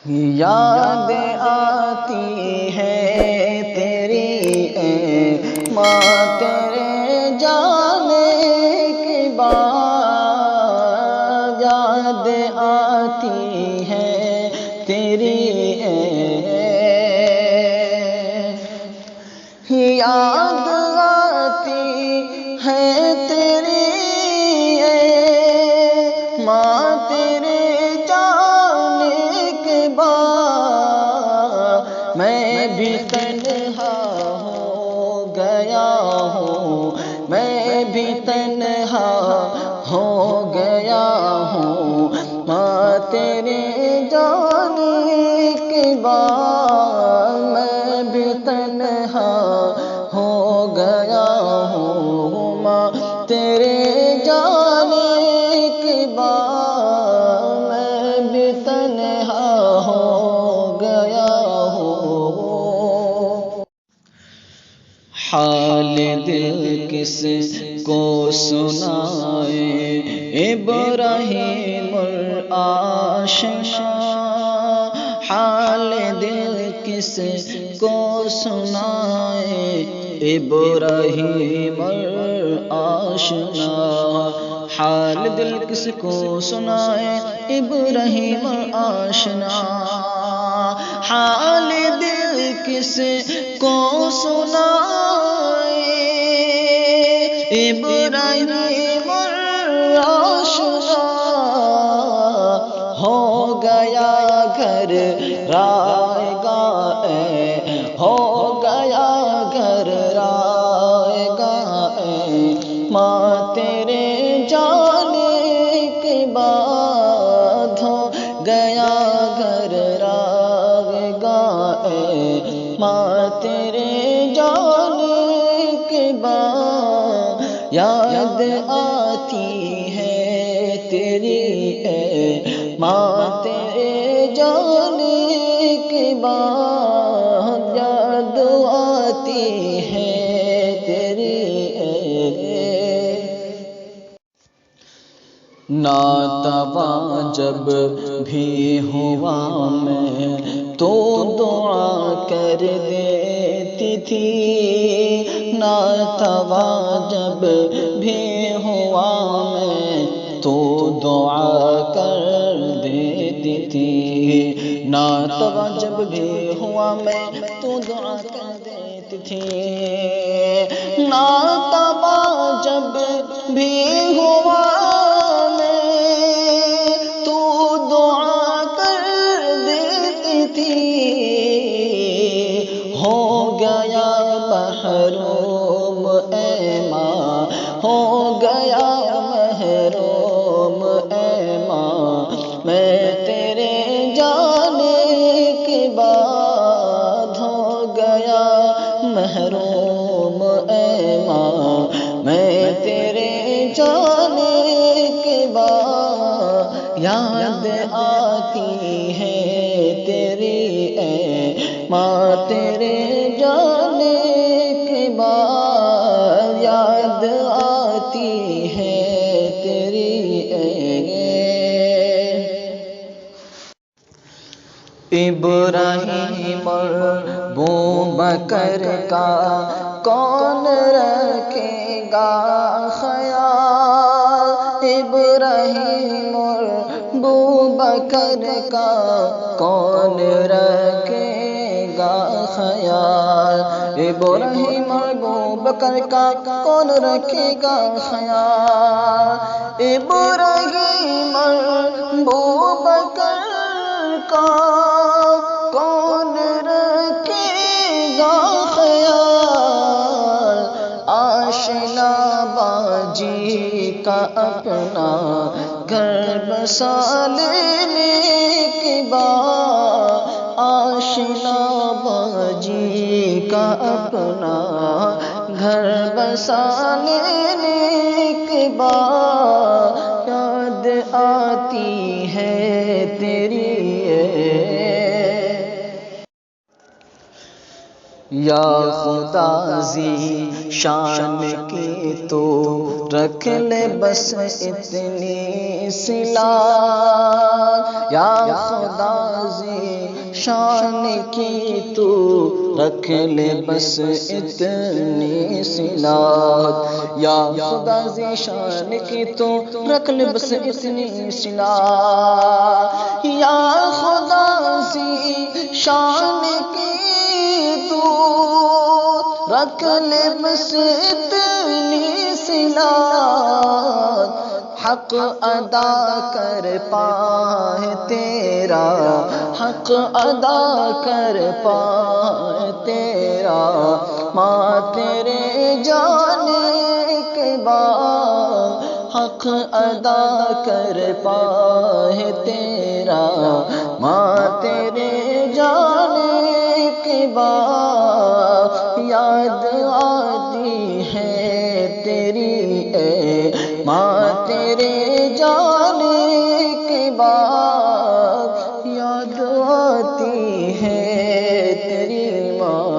یاد آتی ہے تیری اے ماں تیرے جانے کے بعد، یاد آتی ہے تیری یاد آتی ہے تیری ماں تیرے جانے کے بعد، میں بھی تنہا ہو گیا ہوں، میں بھی تنہا ہو گیا ہوں، ماں تیرے جانے کے بعد، میں بھی تنہا ہو گیا ہوں، ماں تیرے جانے کے بعد، میں بھی تنہا ہو گیا ہوں۔ حال دل کس کو سنائے ابراہیم الآشنا، حال دل کس کو سنائے ابراہیم الآشنا، حال دل کس کو سنائے ابراہیم الآشنا، حال دل کس کو سنائے ابراہیم الآشنا، ہو گیا گھر رائے گا ہو گیا گھر رائے گا ماں تیرے جانے کے بعد، ہو گیا گھر رائے گا ماں تیرے جانے کے بعد، یاد آتی ہے تیری ماں تیرے جانے کے بعد، یاد آتی ہے تیری ناتواں جب بھی ہوا میں تو دعا کر دیتی تھی، ناتواں جب بھی ہوا میں تو دعا کر دیتی تھی، ناتواں جب بھی ہوا میں تو دعا کر دیتی تھی، ناتواں جب بھی ہوا ہو گیا محروم اے ماں، ہو گیا محروم اے ماں، میں تیرے جانے کے بعد، ہو گیا محروم اے ماں، میں تیرے جانے کے بعد، یاد آتی ہے تیری ماں تیرے جانے کے بعد، یاد آتی ہے تیری ابراہیم ابوبکر کا کون رکھے گا خیال، ابراہیم ابوبکر کا کون رکھے گا خیال، ابراہیم ابوبکر کا کون رکھے گا خیال، ابراہیم ابوبکر کا کون رکھے گا خیال، آشنا باجی کا اپنا گھر بسا لینے کے بعد، آشنا باجی کا اپنا گھر بسا لینے کے بعد، یاد آتی ہے تیری یا خدا ذی شان کی تو رکھ لے بس اتنی صلہ، یا خدا ذی شان کی تو رکھ لے بس اتنی صلہ، یا خدا ذی شان کی تو رکھ لے بس اتنی صلہ، یا خدا ذی شان کی تو رکھ لے بس اتنی صلہ، حق ادا کر پائے تیرا، حق ادا کر پائے تیرا، ماں تیرے جانے کے بعد حق ادا کر پائے تیرا، ماں تیرے جانے کے بعد یاد آتی ہے تیری اے ماں، تیرے جانے کے بعد یاد آتی ہے تیری ماں۔